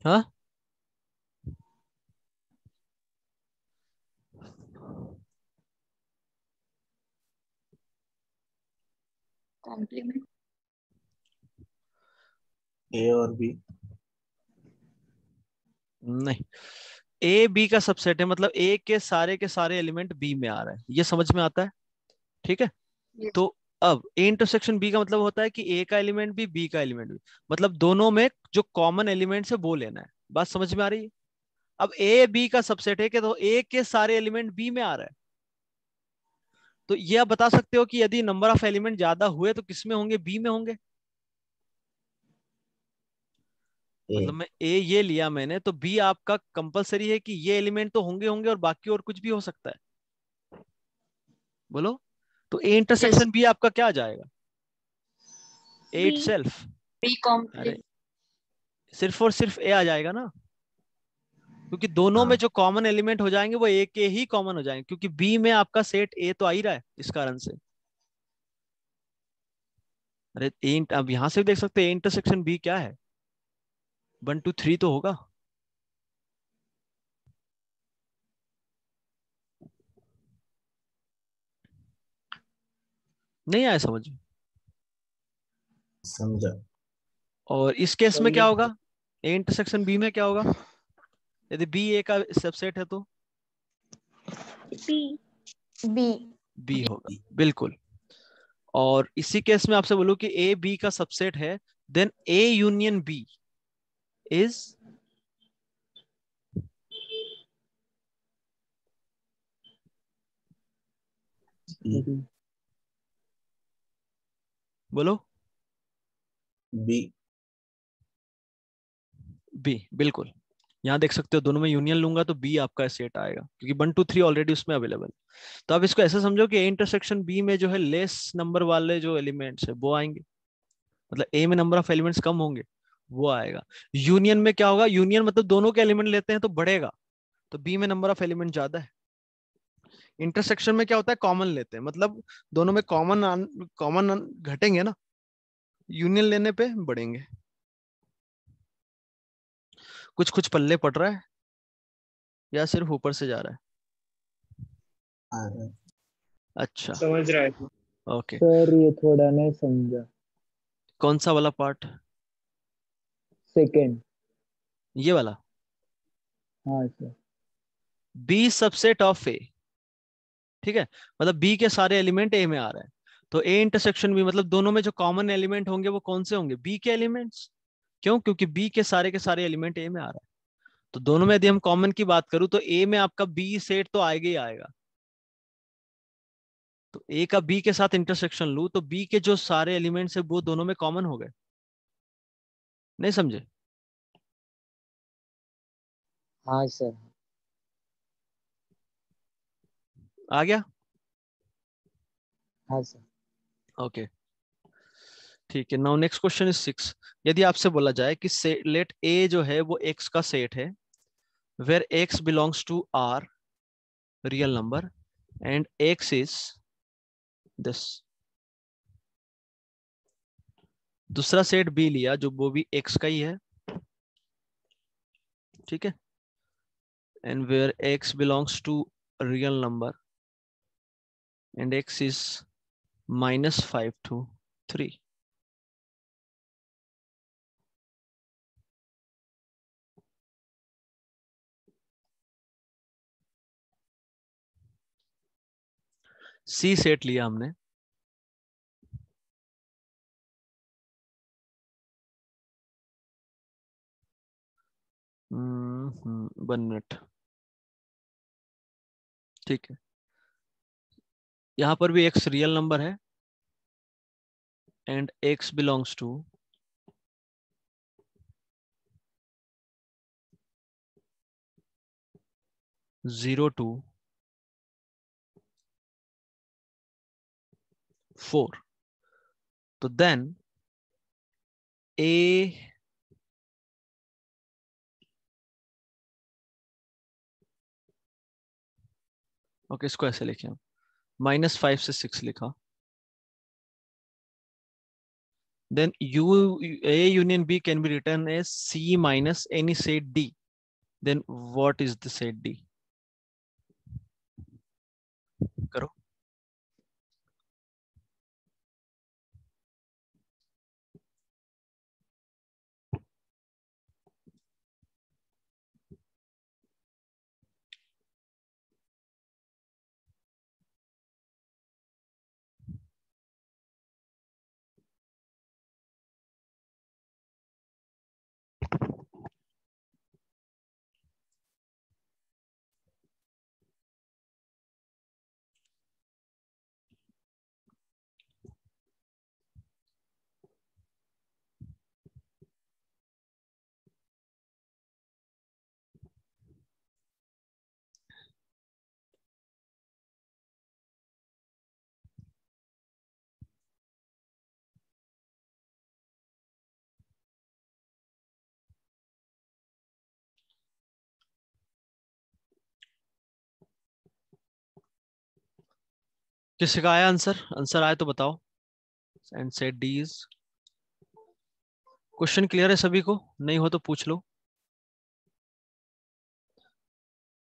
हाँ, कॉम्प्लीमेंट। ए और बी। नहीं, ए बी का सबसेट है मतलब ए के सारे एलिमेंट बी में आ रहा है, ये समझ में आता है? ठीक है, यस। तो अब ए इंटरसेक्शन बी का मतलब होता है कि ए का एलिमेंट भी बी का एलिमेंट भी, मतलब दोनों में जो कॉमन एलिमेंट है वो लेना है। बात समझ में आ रही है? अब ए बी का सबसेट है कि तो ए के सारे एलिमेंट बी में आ रहा है, तो ये आप बता सकते हो कि यदि नंबर ऑफ एलिमेंट ज्यादा हुए तो किस में होंगे? बी में होंगे। ए। मतलब मैं ए ये लिया मैंने, तो बी आपका कंपलसरी है कि ये एलिमेंट तो होंगे होंगे और बाकी और कुछ भी हो सकता है, बोलो। तो ए यस। इंटरसेक्शन बी आपका क्या आ जाएगा? A B. इटसेल्फ। बी अरे, कॉम्प्लीमेंट। सिर्फ और सिर्फ ए आ जाएगा ना, क्योंकि दोनों में हाँ। जो कॉमन एलिमेंट हो जाएंगे वो ए के ही कॉमन हो जाएंगे, क्योंकि बी में आपका सेट ए तो आ ही रहा है इस कारण से। अरे अब यहां से भी देख सकते हैं ए इंटरसेक्शन बी क्या है, 1 2 3 तो होगा। नहीं आया समझ में? समझा। और इस केस सर में क्या लेकिन होगा? ए इंटरसेक्शन बी में क्या होगा? यदि बी ए का सबसेट है तो बी बी होगा, बिल्कुल। और इसी केस में आपसे बोलूं कि ए बी का सबसेट है, then A union B is बोलो बी। बी, बिल्कुल। यहाँ देख सकते हो दोनों में यूनियन लूंगा तो बी आपका सेट आएगा, क्योंकि 1 2 3 ऑलरेडी उसमें अवेलेबल। तो आप इसको ऐसे समझो कि ए इंटरसेक्शन बी में जो है लेस नंबर वाले जो एलिमेंट्स है वो आएंगे, मतलब ए में नंबर ऑफ एलिमेंट्स कम होंगे वो आएगा। यूनियन में क्या होगा? यूनियन मतलब दोनों के एलिमेंट लेते हैं तो बढ़ेगा, तो बी में नंबर ऑफ एलिमेंट ज्यादा है। इंटरसेक्शन में क्या होता है? कॉमन लेते हैं, मतलब दोनों में कॉमन घटेंगे ना, यूनियन लेने पे बढ़ेंगे। कुछ कुछ पल्ले पड़ रहा है या सिर्फ ऊपर से जा रहा है? अच्छा, समझ रहा है ओके। सर ये थोड़ा नहीं समझा। कौन सा वाला पार्ट? सेकंड। ये वाला? हाँ सर। बी सबसेट ऑफ ए, ठीक है, मतलब बी के सारे एलिमेंट ए में आ रहे हैं, तो ए इंटरसेक्शन बी मतलब दोनों में जो कॉमन एलिमेंट होंगे वो कौन से होंगे? बी के एलिमेंट्स। क्यों? क्योंकि बी के सारे एलिमेंट ए में आ रहा है, तो दोनों में यदि हम कॉमन की बात करूं तो ए में आपका बी सेट तो आएगा ही आएगा। तो ए का बी के साथ इंटरसेक्शन लू तो बी के जो सारे एलिमेंट्स है वो दोनों में कॉमन हो गए। नहीं समझे? हाँ सर। आ गया? हाँ सर। ओके, ठीक है। Now next question is 6। यदि आपसे बोला जाए कि लेट ए जो है वो एक्स का सेट है, where x belongs to R real number and x is this. दूसरा सेट बी लिया जो वो भी एक्स का ही है, ठीक है, and where x belongs to real number and x is -5 to 3। C set लिया हमने, वन मिनट, ठीक है। यहां पर भी एक्स रियल नंबर है and x belongs to 0 to 4। तो देन ए ओके, इसको ऐसे लिखे हम, -5 से 6 लिखा। Then A union B can be written as C minus any set D. Then what is the set D? करो। किसी का आया आंसर? आंसर आए तो बताओ। And set D is. Question clear है सभी को? नहीं हो तो पूछ लो।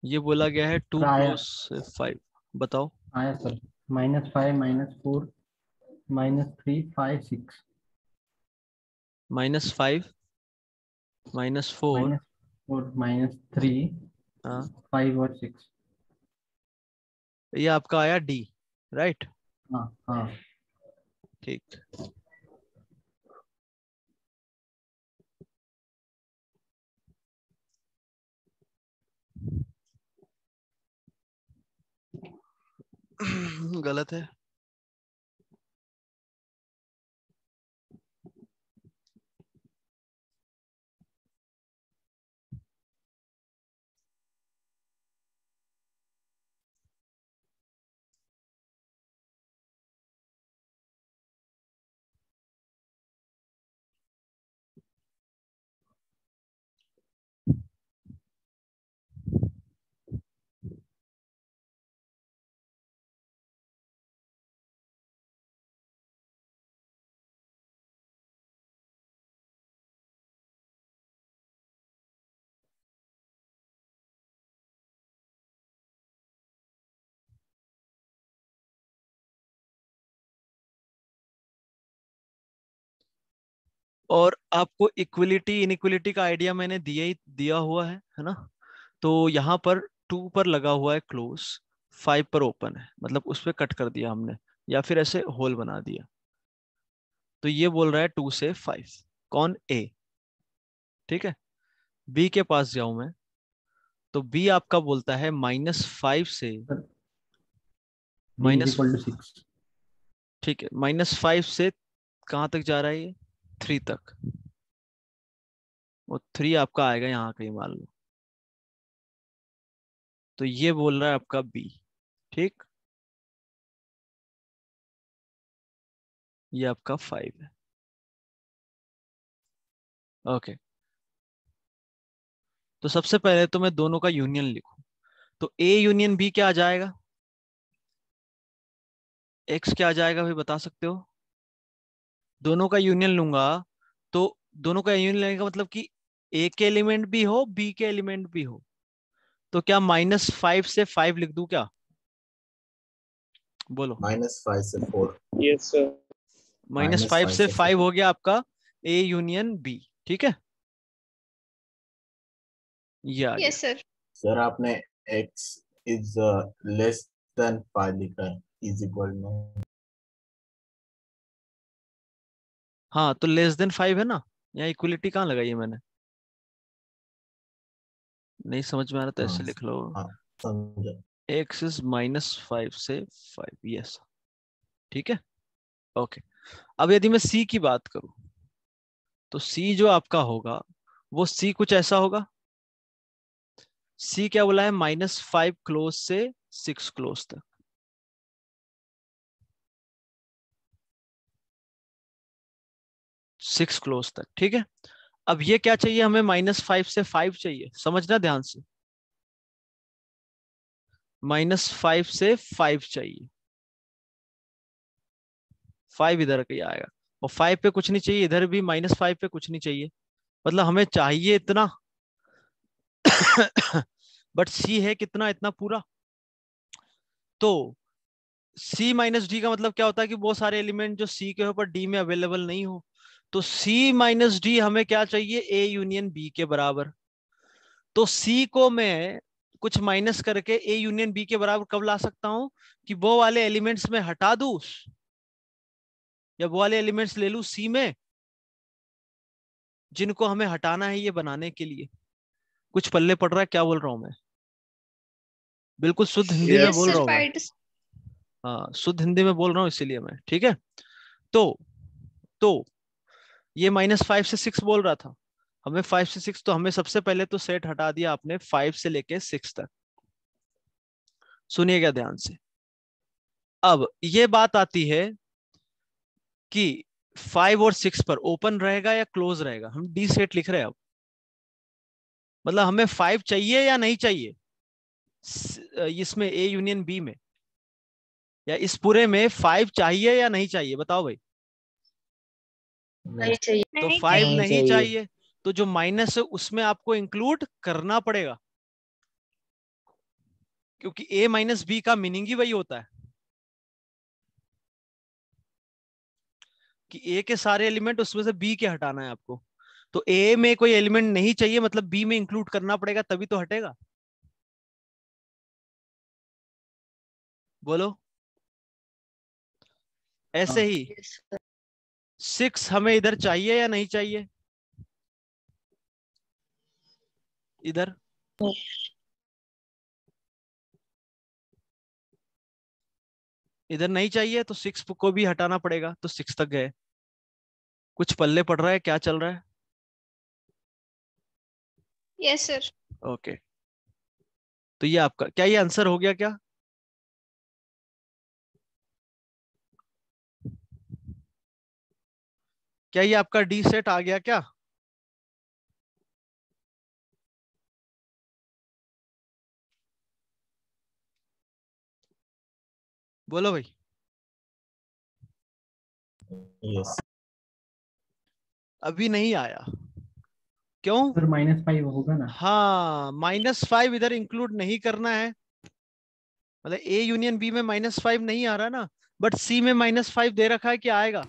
ये बोला गया है 2 आया + 5, बताओ। आया सर। -5 -4 -3 5 6 -5 -4, -4 -3 हाँ 5 और 6। ये आपका आया डी, राइट। हाँ हाँ। ठीक, गलत है। और आपको इक्विलिटी इनइक्विलिटी का आइडिया मैंने दिया हुआ है ना। तो यहाँ पर 2 पर लगा हुआ है क्लोज, 5 पर ओपन है, मतलब उस पर कट कर दिया हमने, या फिर ऐसे होल बना दिया। तो ये बोल रहा है 2 से 5, कौन? ए। ठीक है, बी के पास जाऊं मैं, तो बी आपका बोलता है -5 से b = माइनस 6। ठीक है, -5 से कहां तक जा रहा है? ये 3 तक। वो 3 आपका आएगा यहाँ कहीं, मान लो। तो ये बोल रहा है आपका बी। ठीक, ये आपका 5 है। ओके, तो सबसे पहले तो मैं दोनों का यूनियन लिखूं, तो ए यूनियन बी क्या आ जाएगा? एक्स क्या आ जाएगा भाई, बता सकते हो? दोनों का यूनियन लूंगा, तो दोनों का यूनियन लेने का मतलब कि ए के एलिमेंट भी हो, बी के एलिमेंट भी हो। तो क्या -5 से 5 लिख दूं क्या? बोलो। -5 से 4। Yes sir. -5 -5 से से 5 4। हो गया आपका ए यूनियन बी। ठीक है, ये आ गया। Yes sir. सर आपने x इज लेस देन 5 लिखा है, इज इक्वल में। हाँ, तो लेस देन 5 है ना, यहाँ इक्वलिटी कहाँ लगाई है मैंने? नहीं समझ में आ रहा तो हाँ ऐसे लिख लो, हाँ समझा। x इज -5 से 5। यस, ठीक है। ओके, अब यदि मैं c की बात करूं, तो c जो आपका होगा वो c कुछ ऐसा होगा। c क्या बोला है? -5 क्लोज से 6 क्लोज तक। 6 क्लोज तक, ठीक है। अब ये क्या चाहिए हमें? -5 से 5 चाहिए, समझना ध्यान से। -5 से 5 चाहिए, 5 इधर कहीं आएगा, और 5 पे कुछ नहीं चाहिए, इधर भी -5 पे कुछ नहीं चाहिए, मतलब हमें चाहिए इतना। बट सी है कितना? इतना पूरा। तो सी माइनस डी का मतलब क्या होता है कि वो सारे एलिमेंट जो सी के ऊपर डी में अवेलेबल नहीं हो। तो सी माइनस डी हमें क्या चाहिए? ए यूनियन बी के बराबर। तो सी को मैं कुछ माइनस करके ए यूनियन बी के बराबर कब ला सकता हूं? कि वो वाले एलिमेंट्स में हटा दूं, या वो वाले एलिमेंट्स ले लूं सी में जिनको हमें हटाना है ये बनाने के लिए। कुछ पल्ले पड़ रहा है क्या बोल रहा हूं मैं? बिल्कुल शुद्ध हिंदी में यस बोल सर रहा हूं मैं। फाइट। हाँ, शुद्ध हिंदी में बोल रहा हूँ इसीलिए मैं। ठीक है, तो ये -5 से 6 बोल रहा था, हमें 5 से 6, तो हमें सबसे पहले तो सेट हटा दिया आपने 5 से लेके 6 तक। सुनिएगा ध्यान से। अब ये बात आती है कि 5 और 6 पर ओपन रहेगा या क्लोज रहेगा। हम डी सेट लिख रहे हैं अब, मतलब हमें 5 चाहिए या नहीं चाहिए इसमें ए यूनियन बी में, या इस पूरे में 5 चाहिए या नहीं चाहिए? बताओ भाई। नहीं चाहिए। तो नहीं 5 नहीं नहीं चाहिए। चाहिए, तो जो माइनस है उसमें आपको इंक्लूड करना पड़ेगा, क्योंकि a माइनस बी का मीनिंग ही वही होता है कि a के सारे एलिमेंट उसमें से b के हटाना है आपको। तो ए में कोई एलिमेंट नहीं चाहिए, मतलब बी में इंक्लूड करना पड़ेगा तभी तो हटेगा। बोलो। ऐसे हाँ। ही 6 हमें इधर चाहिए या नहीं चाहिए? इधर इधर नहीं चाहिए तो 6 को भी हटाना पड़ेगा, तो 6 तक गए। कुछ पल्ले पड़ रहा है? क्या चल रहा है? Yes sir. ओके, तो ये आपका क्या, ये आंसर हो गया क्या? क्या ये आपका डी सेट आ गया क्या? बोलो भाई। Yes. अभी नहीं आया, क्यों? सर -5 होगा ना? हाँ, -5 इधर इंक्लूड नहीं करना है, मतलब ए यूनियन बी में -5 नहीं आ रहा ना, बट सी में -5 दे रखा है कि आएगा,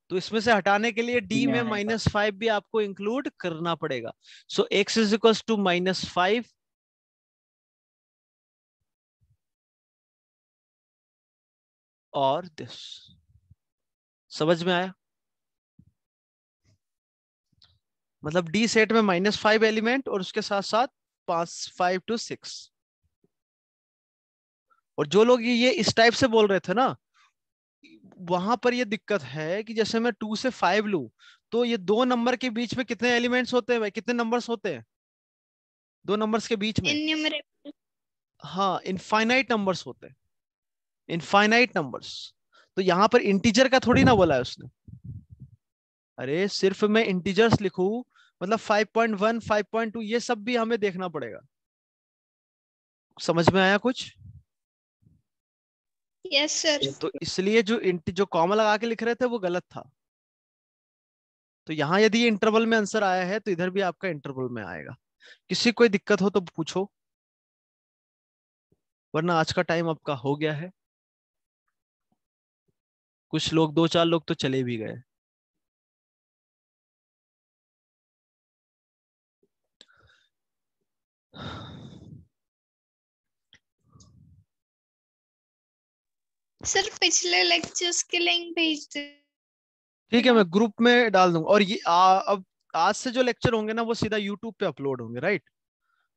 तो इसमें से हटाने के लिए डी में में आएगा। -5 भी आपको इंक्लूड करना पड़ेगा। सो x इज इक्वल टू -5 और दिस। समझ में आया? मतलब डी सेट में -5 एलिमेंट और उसके साथ साथ 5 to 6। और जो लोग ये इस टाइप से बोल रहे थे ना, वहां पर ये दिक्कत है कि जैसे मैं 2 से 5 लूं, तो ये दो नंबर के बीच में कितने एलिमेंट्स होते हैं भाई, कितने नंबर्स होते हैं दो नंबर्स के बीच में? इन्यूमरेबल। हाँ, इनफाइनाइट नंबर्स होते हैं, इनफाइनाइट नंबर्स। तो यहाँ पर इंटीजर का थोड़ी ना बोला है उसने। अरे सिर्फ मैं इंटीजर्स लिखूं, मतलब 5.1 5.2 ये सब भी हमें देखना पड़ेगा। समझ में आया कुछ? Yes sir. तो इसलिए जो कॉमा लगा के लिख रहे थे वो गलत था। तो यहाँ यदि ये इंटरवल में आंसर आया है तो इधर भी आपका इंटरवल में आएगा। किसी कोई दिक्कत हो तो पूछो, वरना आज का टाइम आपका हो गया है। कुछ लोग 2-4 लोग तो चले भी गए। सर पिछले लेक्चर्स के लिंक भेज दे। ठीक है, मैं ग्रुप में डाल दूंगा। और ये अब आज से जो लेक्चर होंगे ना वो सीधा यूट्यूब पे अपलोड होंगे, राइट?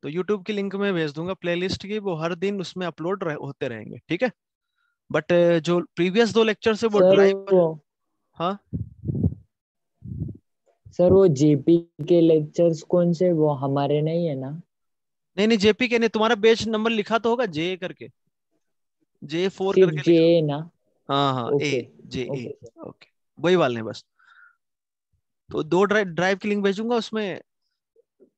तो यूट्यूब की लिंक में भेज दूंगा प्लेलिस्ट की, वो हर दिन उसमें अपलोड होते रहेंगे, ठीक है? बट जो प्रीवियस 2 लेक्चर से वो सर ड्राइव पर। हाँ सर वो जेपी के लेक्चर्स कौन से, वो हमारे नहीं है ना? नहीं नहीं, जेपी के नहीं, तुम्हारा बैच नंबर लिखा तो होगा जे करके, J4 सिर्फ करके जे लिखा। ना? हाँ हाँ, A, okay JA। Okay sir. Okay, वही वाले हैं बस। तो 2 ड्राइव की लिंक भेजूंगा, उसमें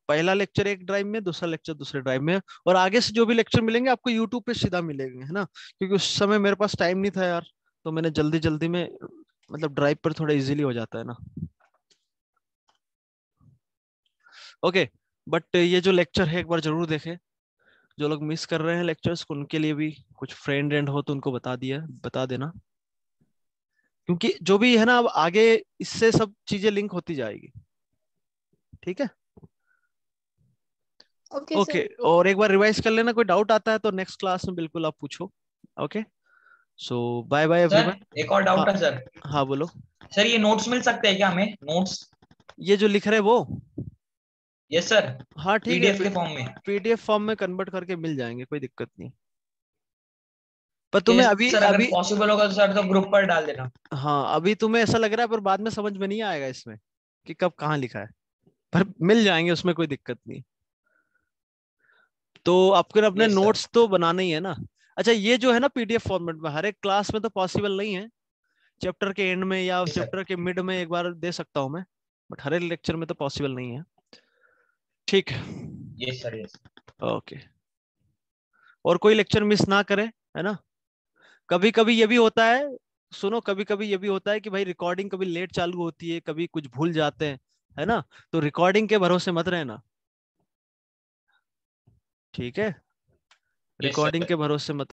पहला लेक्चर एक ड्राइव में, दूसरा लेक्चर दूसरे ड्राइव में, और आगे से जो भी लेक्चर मिलेंगे आपको यूट्यूब पे सीधा मिलेंगे, है ना? क्योंकि उस समय मेरे पास टाइम नहीं था यार, तो मैंने जल्दी जल्दी में, मतलब ड्राइव पर थोड़ा इजीली हो जाता है ना। ओके, बट ये जो लेक्चर है एक बार जरूर देखें। जो लोग मिस कर रहे हैं लेक्चर्स, उनके लिए भी कुछ फ्रेंड एंड हो तो उनको बता देना, क्योंकि जो भी है ना अब आगे इससे सब चीजें लिंक होती जाएगी, ठीक है? Okay okay, sir. और एक बार रिवाइज कर लेना, कोई डाउट आता है तो नेक्स्ट क्लास में बिल्कुल आप पूछो। ओके, सो बाय बाय सर एवरीवन। एक और डाउट है सर। हाँ बोलो। सर ये नोट्स मिल सकते हैं क्या हमें, नोट्स? ये जो लिख रहे वो, यस सर, हाँ ठीक है, पीडीएफ के फॉर्म में। पीडीएफ फॉर्म में कन्वर्ट करके मिल जाएंगे, कोई दिक्कत नहीं। पर तुम्हें यस अभी सर, अगर अभी पॉसिबल होगा तो सर तो ग्रुप पर डाल देना। हाँ, अभी तुम्हें ऐसा लग रहा है, पर बाद में समझ में नहीं आएगा इसमें कि कब कहाँ लिखा है, पर मिल जाएंगे, उसमें कोई दिक्कत नहीं। तो आपको ना अपने यस सर। नोट्स तो बनाना ही है ना। अच्छा, ये जो है ना पीडीएफ फॉर्मेट में, हर एक क्लास में तो पॉसिबल नहीं है, चैप्टर के एंड में या यस सर। चैप्टर के मिड में एक बार दे सकता हूँ मैं, बट हर एक लेक्चर में तो पॉसिबल नहीं है, ठीक है? Yes sir. यस। ओके, और कोई लेक्चर मिस ना करे, है ना? कभी कभी ये भी होता है, सुनो, कभी कभी ये भी होता है कि भाई रिकॉर्डिंग कभी लेट चालू होती है, कभी कुछ भूल जाते हैं, है ना? तो रिकॉर्डिंग के भरोसे मत रहना, ठीक है? Yes recording sir. के भरोसे मत